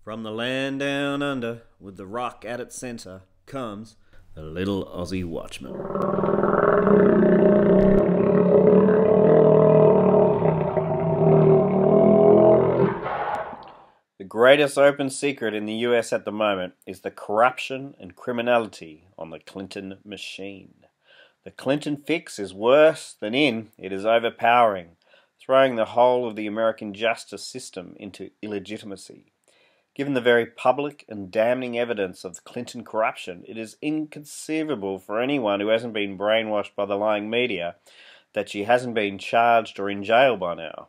From the land down under, with the rock at its centre, comes the little Aussie Watchman. The greatest open secret in the US at the moment is the corruption and criminality on the Clinton machine. The Clinton fix is worse than in, it is overpowering, throwing the whole of the American justice system into illegitimacy. Given the very public and damning evidence of the Clinton corruption, it is inconceivable for anyone who hasn't been brainwashed by the lying media that she hasn't been charged or in jail by now.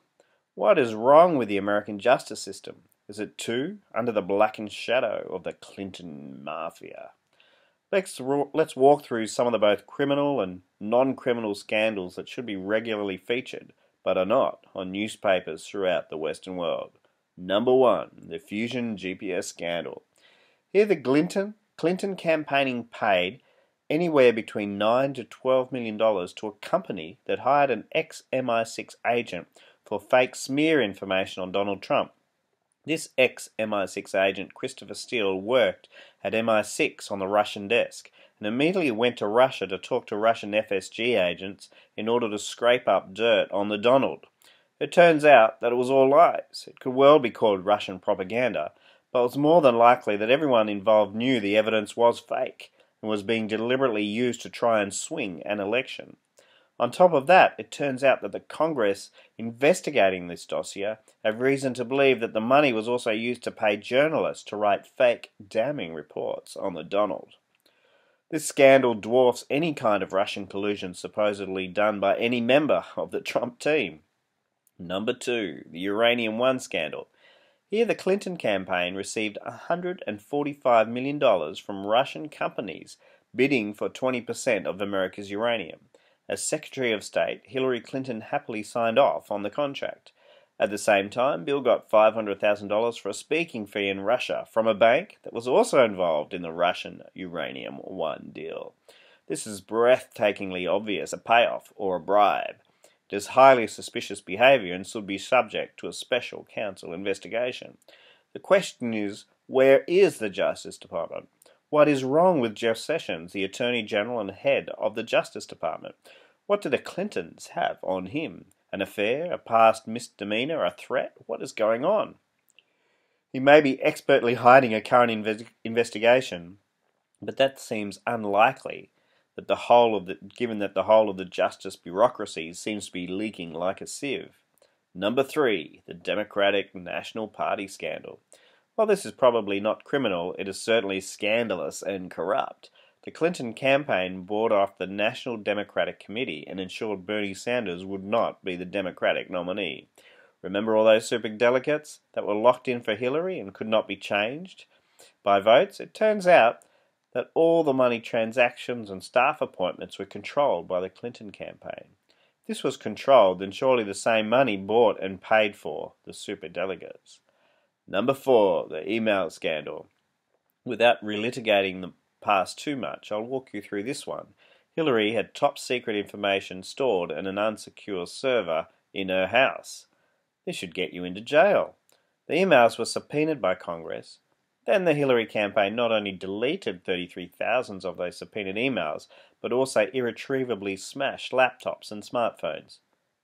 What is wrong with the American justice system? Is it too under the blackened shadow of the Clinton mafia? Let's walk through some of the both criminal and non-criminal scandals that should be regularly featured, but are not, on newspapers throughout the Western world. Number 1, the Fusion GPS scandal. Here the Clinton campaigning paid anywhere between $9 to $12 million to a company that hired an ex-MI6 agent for fake smear information on Donald Trump. This ex-MI6 agent, Christopher Steele, worked at MI6 on the Russian desk and immediately went to Russia to talk to Russian FSG agents in order to scrape up dirt on the Dionald. It turns out that it was all lies. It could well be called Russian propaganda, but it was more than likely that everyone involved knew the evidence was fake and was being deliberately used to try and swing an election. On top of that, it turns out that the Congress investigating this dossier have reason to believe that the money was also used to pay journalists to write fake, damning reports on the Dionald. This scandal dwarfs any kind of Russian collusion supposedly done by any member of the Trump team. Number 2, the Uranium One Scandal. Here the Clinton campaign received $145 million from Russian companies bidding for 20% of America's uranium. As Secretary of State, Hillary Clinton happily signed off on the contract. At the same time, Bill got $500,000 for a speaking fee in Russia from a bank that was also involved in the Russian Uranium One deal. This is breathtakingly obvious a payoff or a bribe. It is highly suspicious behavior and should be subject to a special counsel investigation. The question is, where is the Justice Department? What is wrong with Jeff Sessions, the Attorney General and head of the Justice Department? What do the Clintons have on him? An affair? A past misdemeanor? A threat? What is going on? He may be expertly hiding a current investigation, but that seems unlikely. Given that the whole of the justice bureaucracy seems to be leaking like a sieve. Number 3, the Democratic National Party scandal. While this is probably not criminal, it is certainly scandalous and corrupt. The Clinton campaign bought off the National Democratic Committee and ensured Bernie Sanders would not be the Democratic nominee. Remember all those superdelegates that were locked in for Hillary and could not be changed by votes? It turns out that all the money transactions and staff appointments were controlled by the Clinton campaign. If this was controlled, then surely the same money bought and paid for the superdelegates. Number 4, the email scandal. Without relitigating the past too much, I'll walk you through this one. Hillary had top secret information stored in an unsecure server in her house. This should get you into jail. The emails were subpoenaed by Congress. Then the Hillary campaign not only deleted 33,000 of those subpoenaed emails, but also irretrievably smashed laptops and smartphones.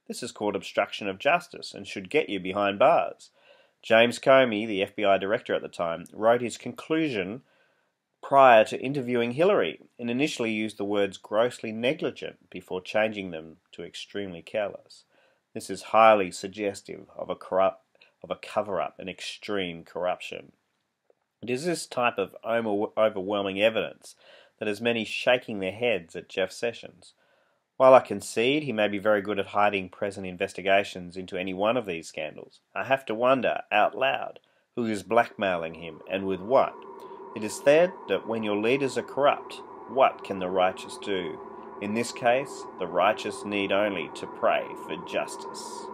This is called obstruction of justice and should get you behind bars. James Comey, the FBI director at the time, wrote his conclusion prior to interviewing Hillary and initially used the words grossly negligent before changing them to extremely careless. This is highly suggestive of a cover-up and extreme corruption. It is this type of overwhelming evidence that has many shaking their heads at Jeff Sessions. While I concede he may be very good at hiding present investigations into any one of these scandals, I have to wonder, out loud, who is blackmailing him and with what. It is said that when your leaders are corrupt, what can the righteous do? In this case, the righteous need only to pray for justice.